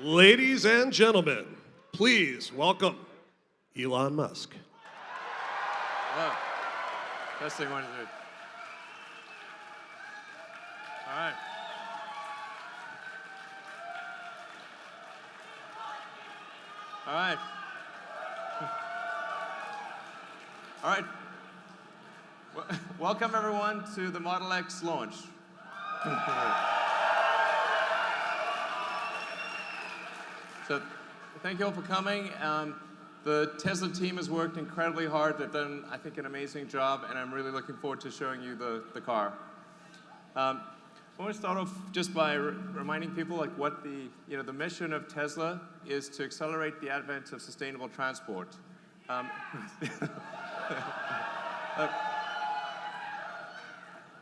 Ladies and gentlemen, please welcome Elon Musk. Hello. Best thing I want to do. All right. All right. All right. Welcome, everyone, to the Model X launch. So, thank you all for coming. The Tesla team has worked incredibly hard. They've done, I think, an amazing job, and I'm really looking forward to showing you the car. I want to start off just by reminding people like what the mission of Tesla is to accelerate the advent of sustainable transport.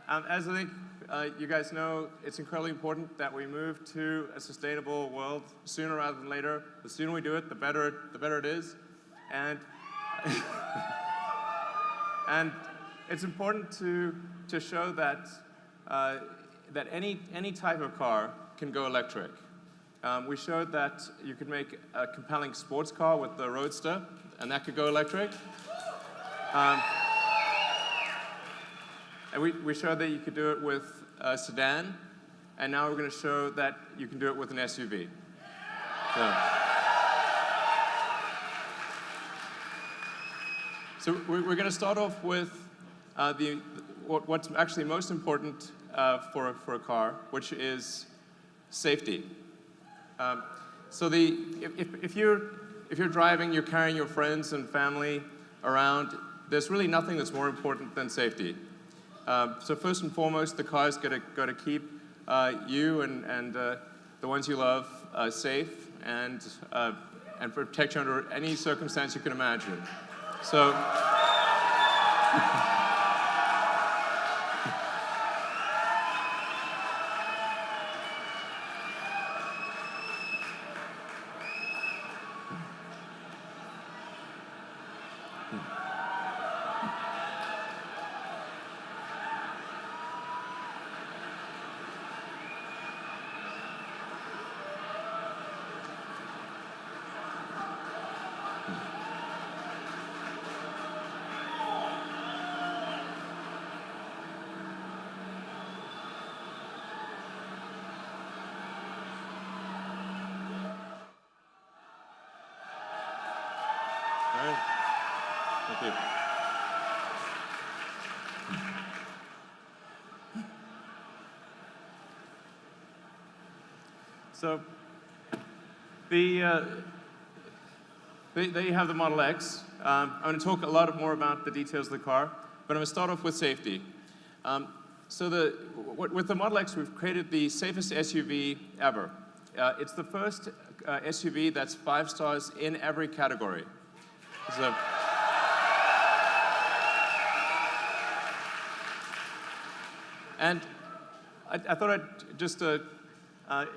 As I think you guys know, it's incredibly important that we move to a sustainable world sooner rather than later. The sooner we do it, the better it is. And and it's important to show that that any type of car can go electric. We showed that you could make a compelling sports car with the Roadster, and that could go electric. And we showed that you could do it with a sedan, and now we're going to show that you can do it with an SUV. So we're going to start off with what's actually most important for a car, which is safety. So if you're driving, you're carrying your friends and family around, there's really nothing that's more important than safety. So first and foremost, the car's got to keep you and the ones you love safe and protect you under any circumstance you can imagine. So. All right. Thank you. So, there you have the Model X. I'm going to talk a lot more about the details of the car, but I'm going to start off with safety. With the Model X, we've created the safest SUV ever. It's the first SUV that's 5 stars in every category. So, and I thought I'd just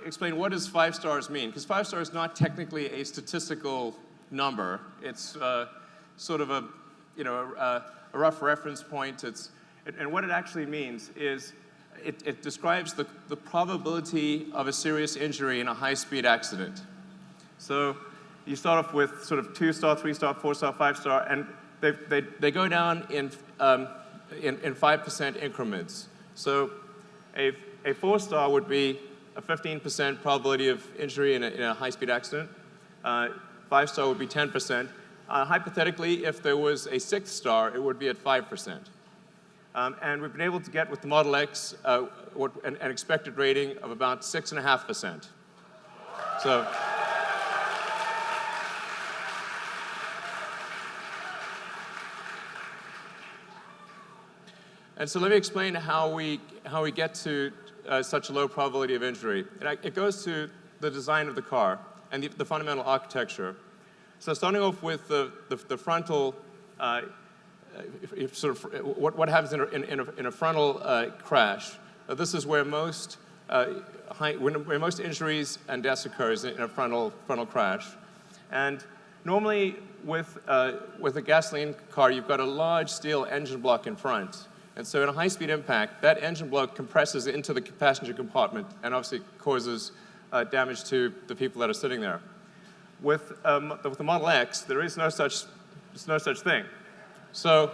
explain what does 5 stars mean, because 5 stars is not technically a statistical number. It's sort of a rough reference point. And what it actually means is it describes the probability of a serious injury in a high-speed accident. So you start off with sort of 2-star, 3-star, 4-star, 5-star, and they go down in 5% increments. So a 4-star would be a 15% probability of injury in a high-speed accident. 5-star would be 10%. Hypothetically, if there was a 6th star, it would be at 5%. And we've been able to get with the Model X an expected rating of about 6.5%. So. And so let me explain how we get to such a low probability of injury. It goes to the design of the car and the fundamental architecture. So starting off with the frontal, what happens in a frontal crash. This is where most where most injuries and deaths occurs in a frontal crash. And normally with a gasoline car, you've got a large steel engine block in front. And so in a high-speed impact, that engine block compresses into the passenger compartment and obviously causes damage to the people that are sitting there. With the Model X, there is no such thing. So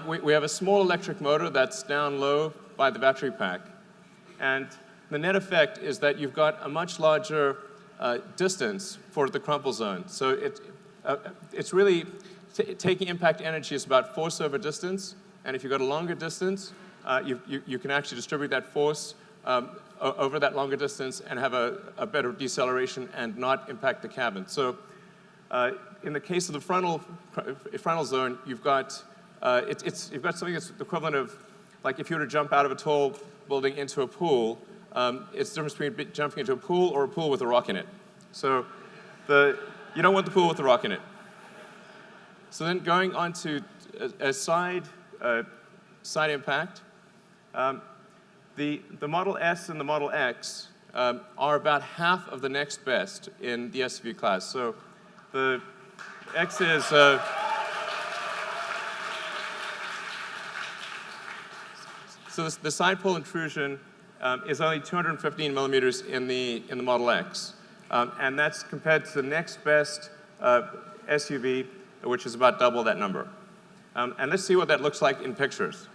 we have a small electric motor that's down low by the battery pack. And the net effect is that you've got a much larger distance for the crumple zone. So it's really taking impact energy is about force over distance. And if you've got a longer distance, you can actually distribute that force over that longer distance and have a better deceleration and not impact the cabin. So in the case of the frontal zone, you've got something that's the equivalent of, like, if you were to jump out of a tall building into a pool, it's the difference between jumping into a pool or a pool with a rock in it. So you don't want the pool with the rock in it. So then going on to a side impact, the Model S and the Model X are about half of the next best in the SUV class. So the X is so the side pole intrusion is only 215 millimeters in the Model X, and that's compared to the next best SUV, which is about double that number. And let's see what that looks like in pictures.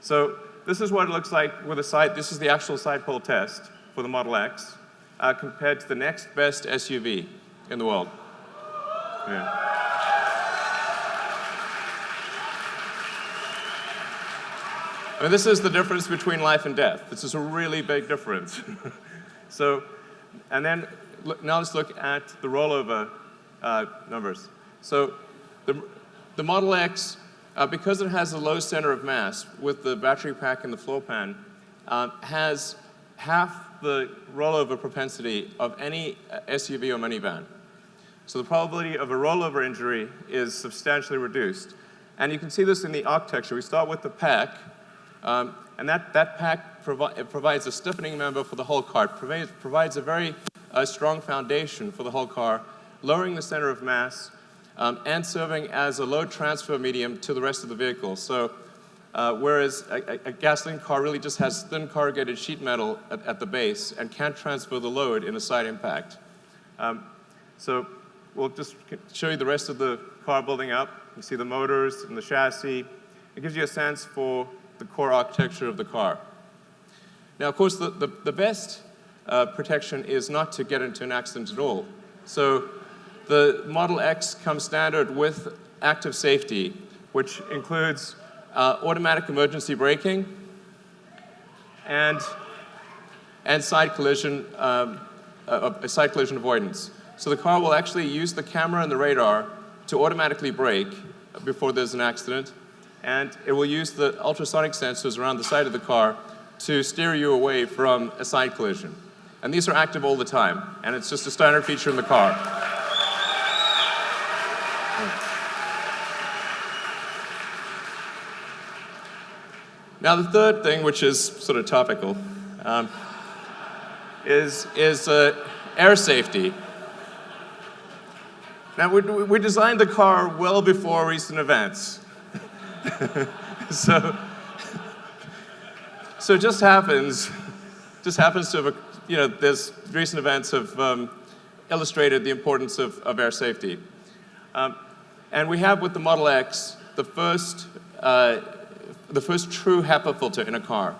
So this is what it looks like with this is the actual side pole test for the Model X compared to the next best SUV in the world. Yeah. I mean, this is the difference between life and death. This is a really big difference. So, and then now let's look at the rollover numbers. So the Model X, because it has a low center of mass with the battery pack and the floor pan, has half the rollover propensity of any SUV or minivan. So the probability of a rollover injury is substantially reduced. And you can see this in the architecture. We start with the pack, and that pack provides a stiffening member for the whole car. It provides a very strong foundation for the whole car, lowering the center of mass, and serving as a load transfer medium to the rest of the vehicle. So whereas a gasoline car really just has thin corrugated sheet metal at the base and can't transfer the load in a side impact. So we'll just show you the rest of the car building up. You see the motors and the chassis. It gives you a sense for the core architecture of the car. Now, of course, the best protection is not to get into an accident at all. So the Model X comes standard with active safety, which includes automatic emergency braking and side collision avoidance. So the car will actually use the camera and the radar to automatically brake before there's an accident, and it will use the ultrasonic sensors around the side of the car to steer you away from a side collision. And these are active all the time, and it's just a standard feature in the car. Now, the third thing, which is sort of topical, is air safety. Now, we designed the car well before recent events. So it just happens to have, there's recent events have illustrated the importance of air safety. And we have with the Model X the first true HEPA filter in a car.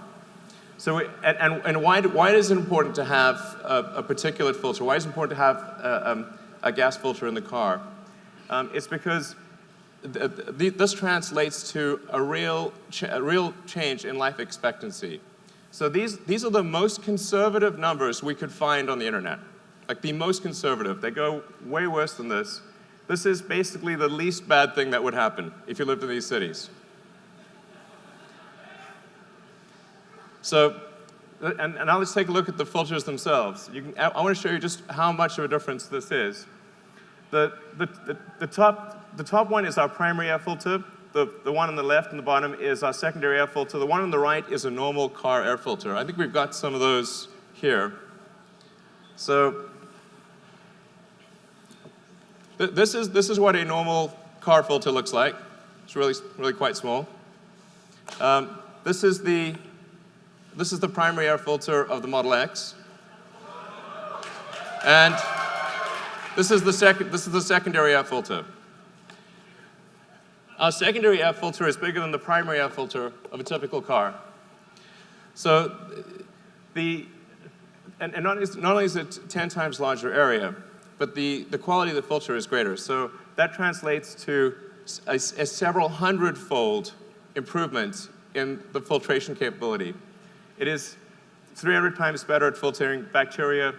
So why is it important to have a particulate filter? Why is it important to have a gas filter in the car? It's because this translates to a real change in life expectancy. So these are the most conservative numbers we could find on the internet, like the most conservative. They go way worse than this. This is basically the least bad thing that would happen if you lived in these cities. So, and now let's take a look at the filters themselves. I want to show you just how much of a difference this is. The top one is our primary air filter. The one on the left and the bottom is our secondary air filter. The one on the right is a normal car air filter. I think we've got some of those here. So this is what a normal car filter looks like. It's really quite small. This is the This is the primary air filter of the Model X. And this is the secondary air filter. Our secondary air filter is bigger than the primary air filter of a typical car. So and not only is it 10 times larger area, but the quality of the filter is greater. So that translates to a several hundred-fold improvement in the filtration capability. It is 300 times better at filtering bacteria,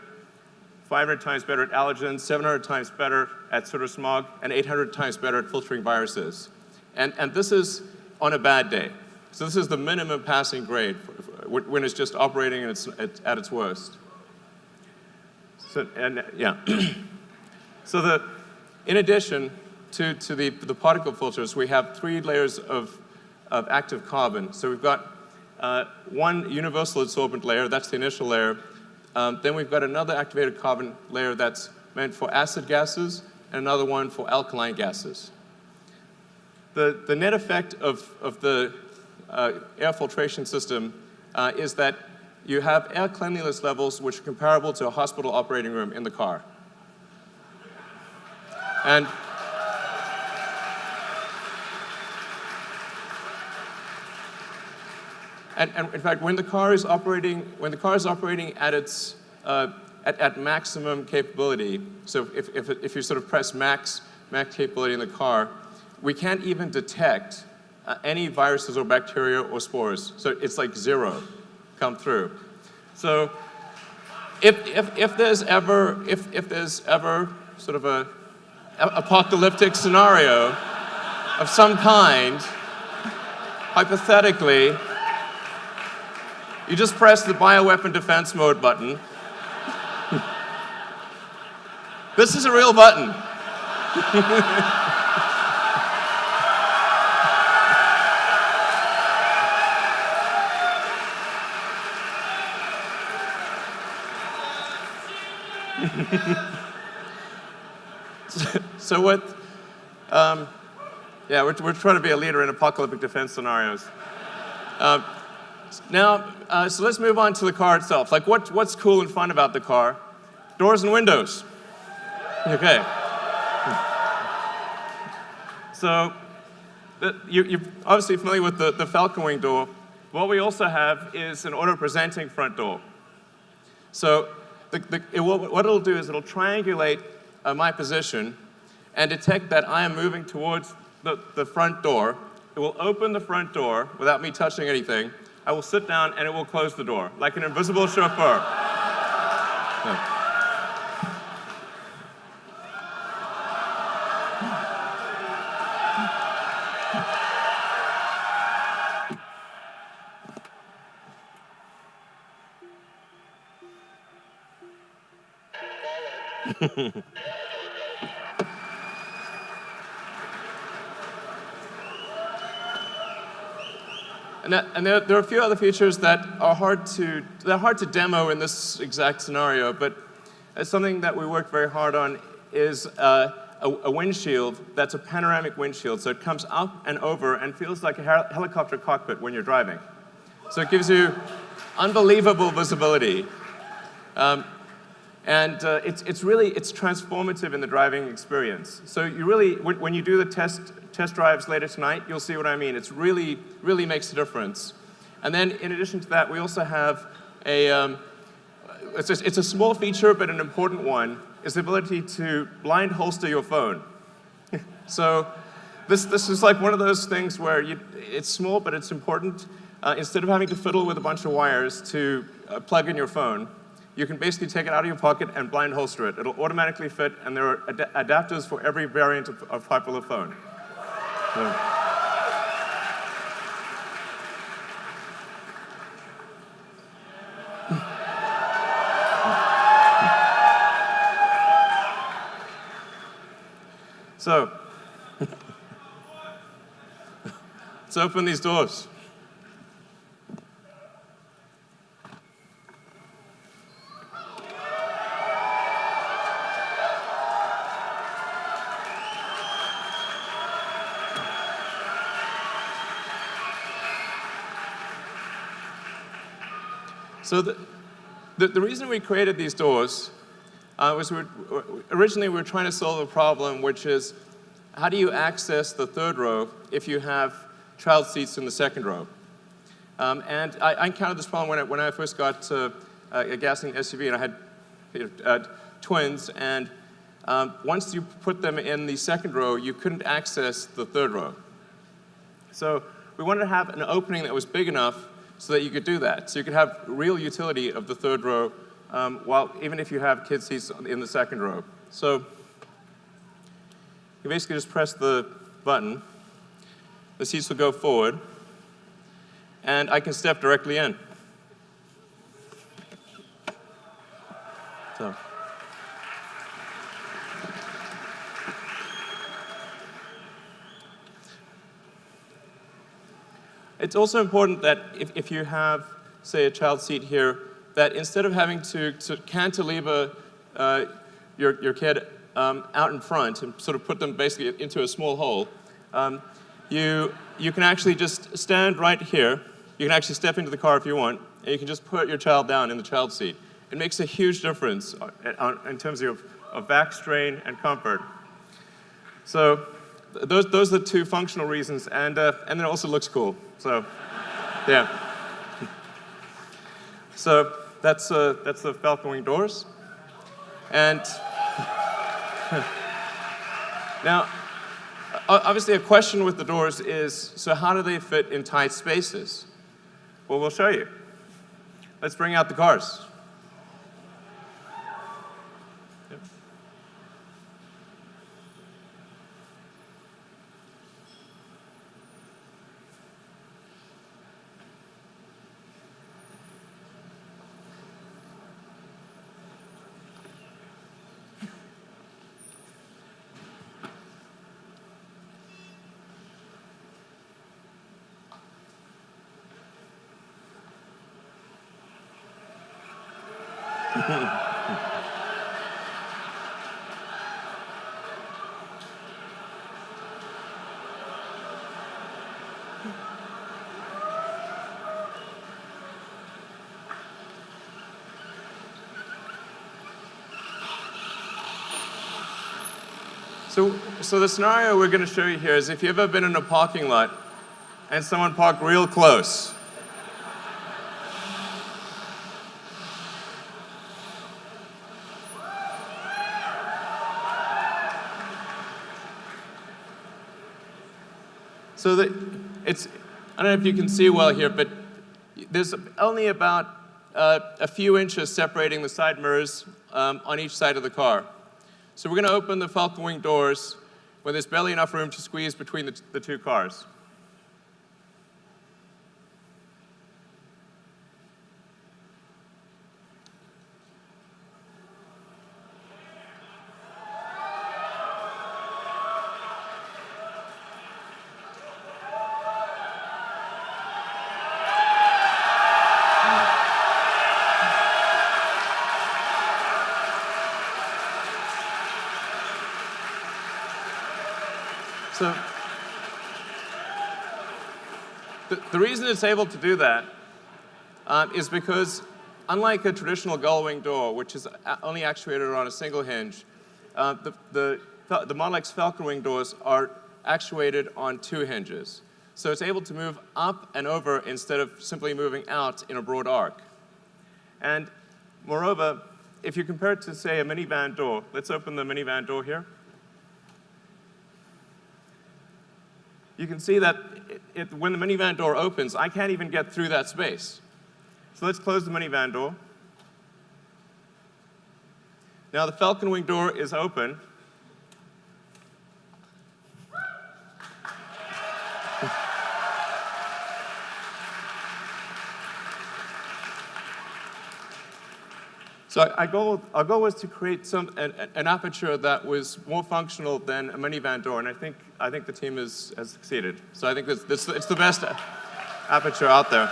500 times better at allergens, 700 times better at soot or smog, and 800 times better at filtering viruses. And this is on a bad day. So this is the minimum passing grade when it's just operating at its worst. So, so in addition to the particle filters, we have 3 layers of active carbon. So we've got one universal adsorbent layer, that's the initial layer. Then we've got another activated carbon layer that's meant for acid gases, and another one for alkaline gases. The net effect of the air filtration system is that you have air cleanliness levels which are comparable to a hospital operating room in the car. And in fact, when the car is operating at its at maximum capability, so if you sort of press max capability in the car, we can't even detect any viruses or bacteria or spores. So it's like 0 come through. So if there's ever sort of a apocalyptic scenario of some kind, hypothetically, you just press the bioweapon defense mode button. This is a real button. So what, we're trying to be a leader in apocalyptic defense scenarios. So let's move on to the car itself. Like what's cool and fun about the car? Doors and windows. Okay. So you're obviously familiar with the Falcon Wing door. What we also have is an auto-presenting front door. So what it'll do is it'll triangulate my position and detect that I am moving towards the front door. It will open the front door without me touching anything. I will sit down and it will close the door, like an invisible chauffeur. Yeah. And there are a few other features that are hard to demo in this exact scenario, but something that we worked very hard on is a windshield that's a panoramic windshield. So it comes up and over and feels like a helicopter cockpit when you're driving. So it gives you unbelievable visibility. It's transformative in the driving experience. So you really, when you do the test drives later tonight, you'll see what I mean. It's really makes a difference. And then in addition to that, we also have it's a small feature, but an important one, is the ability to blind holster your phone. So this is like one of those things where it's small, but it's important. Instead of having to fiddle with a bunch of wires to plug in your phone, you can basically take it out of your pocket and blind holster it. It'll automatically fit, and there are adapters for every variant of popular phone. So let's open these doors. So the reason we created these doors was originally we were trying to solve a problem, which is how do you access the third row if you have child seats in the second row? And I encountered this problem when I first got a gasoline SUV, and I had twins, and once you put them in the second row, you couldn't access the third row. So we wanted to have an opening that was big enough so that you could do that. So you could have real utility of the third row, even if you have kid seats in the second row. So you basically just press the button. The seats will go forward, and I can step directly in. So. It's also important that if you have, say, a child seat here, that instead of having to cantilever your kid out in front and sort of put them basically into a small hole, you can actually just stand right here. You can actually step into the car if you want, and you can just put your child down in the child seat. It makes a huge difference in terms of back strain and comfort. So those are the two functional reasons, and then it also looks cool. So, yeah. So that's the Falcon Wing doors, and now obviously a question with the doors is, so how do they fit in tight spaces? Well, we'll show you. Let's bring out the cars. So the scenario we're going to show you here is if you've ever been in a parking lot and someone parked real close. So I don't know if you can see well here, but there's only about a few inches separating the side mirrors on each side of the car. So we're going to open the Falcon Wing doors when there's barely enough room to squeeze between the two cars. So the reason it's able to do that is because, unlike a traditional gull-wing door, which is only actuated on a single hinge, the Model X Falcon Wing doors are actuated on two hinges. So it's able to move up and over instead of simply moving out in a broad arc. And moreover, if you compare it to, say, a minivan door, let's open the minivan door here. You can see that when the minivan door opens, I can't even get through that space. So let's close the minivan door. Now the Falcon Wing door is open. So our goal was to create an aperture that was more functional than a minivan door, and I think the team has succeeded. So I think it's the best aperture out there.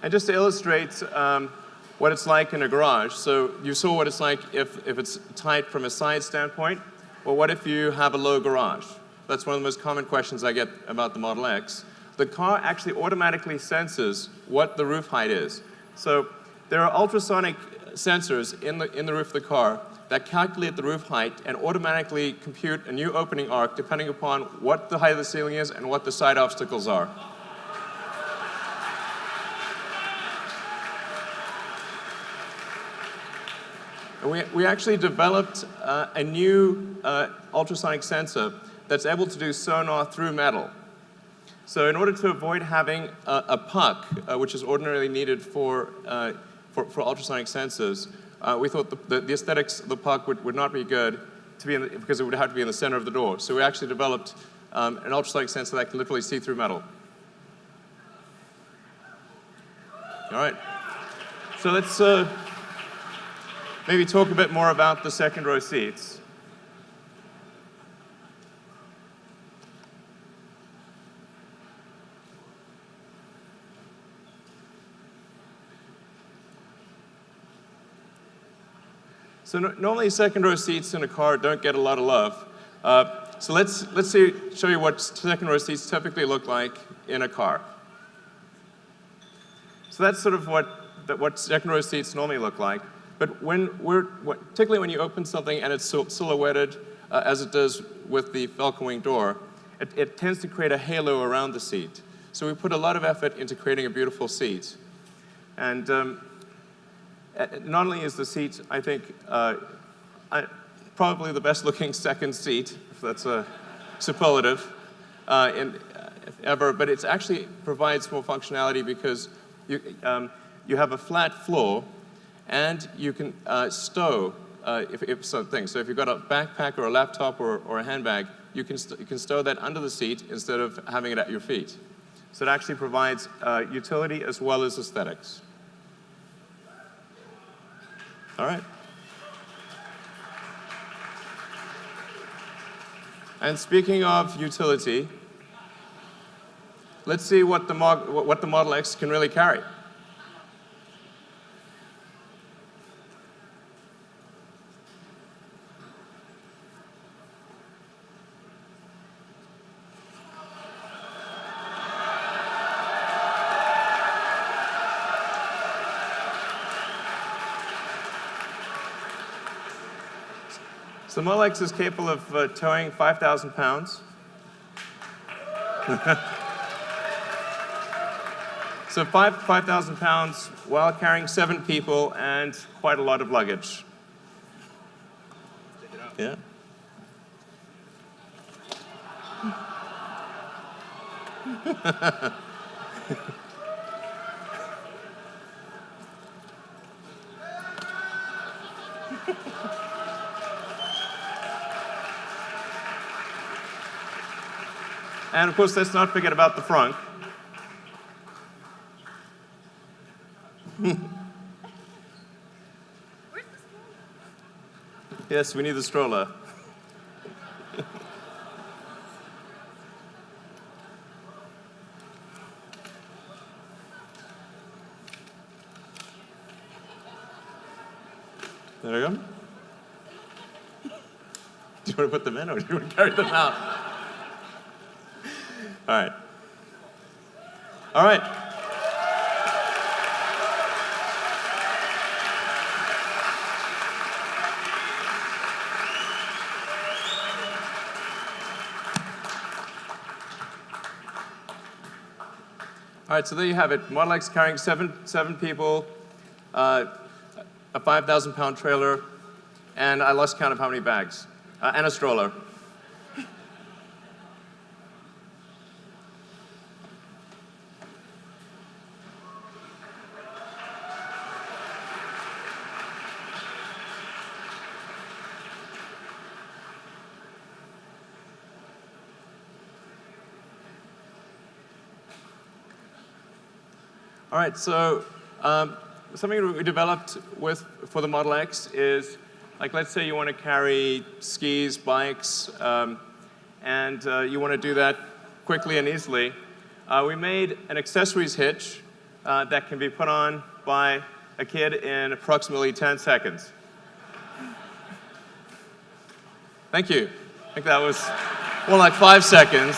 And just to illustrate what it's like in a garage, so you saw what it's like if it's tight from a side standpoint. Well, what if you have a low garage? That's one of the most common questions I get about the Model X. The car actually automatically senses what the roof height is. So there are ultrasonic sensors in the roof of the car that calculate the roof height and automatically compute a new opening arc depending upon what the height of the ceiling is and what the side obstacles are. And we actually developed a new ultrasonic sensor that's able to do sonar through metal. So in order to avoid having a puck, which is ordinarily needed for ultrasonic sensors, we thought the aesthetics of the puck would not be good because it would have to be in the center of the door. So we actually developed an ultrasonic sensor that can literally see through metal. All right. So let's maybe talk a bit more about the second row seats. So normally second row seats in a car don't get a lot of love. So let's show you what second row seats typically look like in a car. So that's sort of what second row seats normally look like. But particularly when you open something and it's silhouetted, as it does with the Falcon Wing door, it tends to create a halo around the seat. So we put a lot of effort into creating a beautiful seat. And not only is the seat, I think, probably the best looking second seat, if that's a superlative, ever, but it actually provides more functionality because you have a flat floor and you can stow if something. So if you've got a backpack or a laptop or a handbag, you can stow that under the seat instead of having it at your feet. So it actually provides utility as well as aesthetics. All right. And speaking of utility, let's see what the Model X can really carry. So the Model X is capable of towing 5,000 pounds. So 5,000 pounds while carrying 7 people and quite a lot of luggage. Yeah. And of course, let's not forget about the front. Yes, we need the stroller. There we go. Do you want to put them in or do you want to carry them out? All right. All right. All right, so there you have it. Model X carrying seven people, a 5,000 pound trailer, and I lost count of how many bags, and a stroller. All right, so something we developed for the Model X is, like, let's say you want to carry skis, bikes, and you want to do that quickly and easily. We made an accessories hitch that can be put on by a kid in approximately 10 seconds. Thank you. I think that was more like 5 seconds.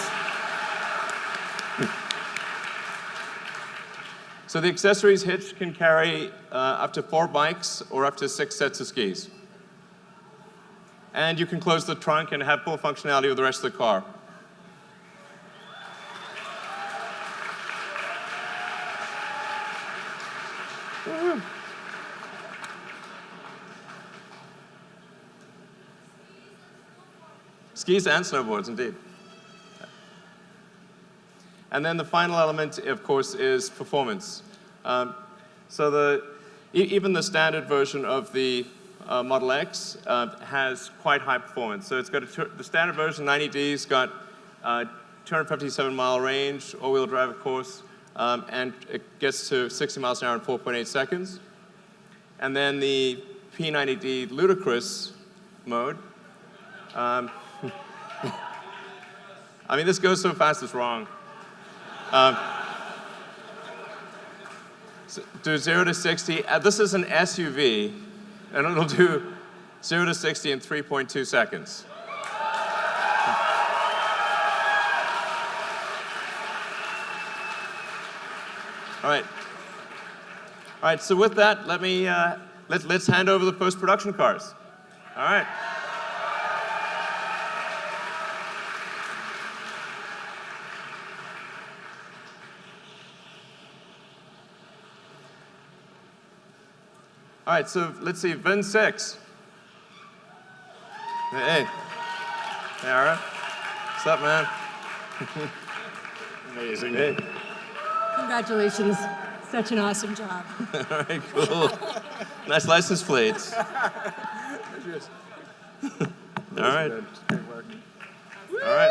So the accessories hitch can carry up to 4 bikes or up to 6 sets of skis. And you can close the trunk and have full functionality with the rest of the car. Skis and snowboards, indeed. And then the final element, of course, is performance. So even the standard version of the Model X has quite high performance. So it's got the standard version, 90D's, got 257-mile range, all-wheel drive, of course, and it gets to 60 miles an hour in 4.8 seconds. And then the P90D Ludicrous mode. I mean, this goes so fast, it's wrong. So do 0 to 60. This is an SUV, and it'll do 0 to 60 in 3.2 seconds. All right. So with that, let me let's hand over the post-production cars. All right. All right, so let's see, VIN 6. Hey. Hey, Ara. What's up, man? Amazing. Hey. Congratulations. Such an awesome job. All right, cool. Nice license plates. All right. Great work. All right.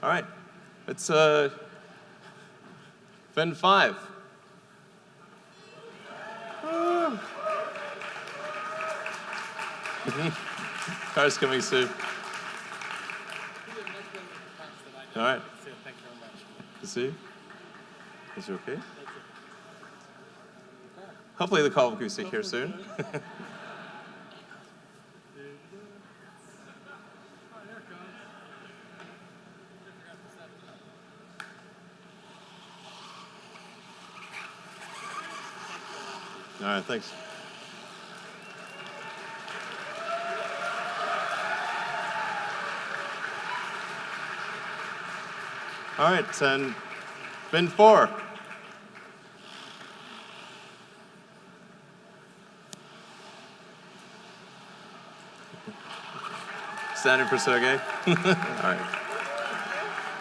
All right, it's VIN 5. Car's coming soon. All right. Thank you very much. Good to see you. Is you okay? Hopefully the call will be sick here soon. All right, thanks. All right, and VIN 4. Standing for Sergey. All right.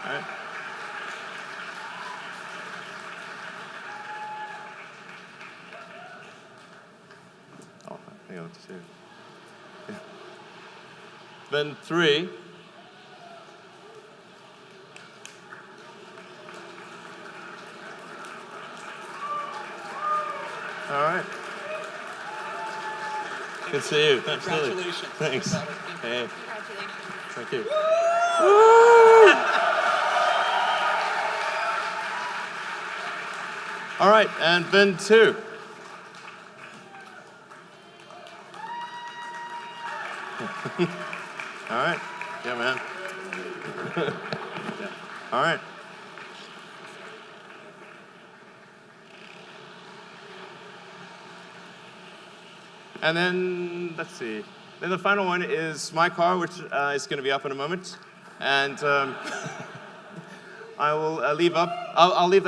All right. Oh, hang on, let's see. Yeah. VIN 3. All right. Good to see you. Absolutely. Congratulations. Thanks. Hey. Thank you. All right, and VIN 2. All right. Yeah, man. All right. And then, let's see. Then the final one is my car, which is going to be up in a moment. And I will I'll leave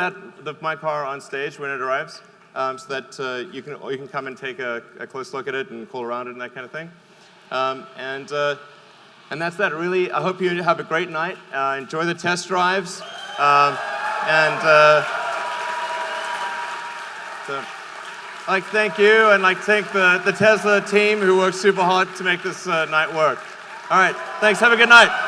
my car on stage when it arrives, so that you can come and take a close look at it and cool around it and that kind of thing. And that's that, really. I hope you have a great night. Enjoy the test drives. So I'd like to thank you, and like to thank the Tesla team who worked super hard to make this night work. All right, thanks. Have a good night.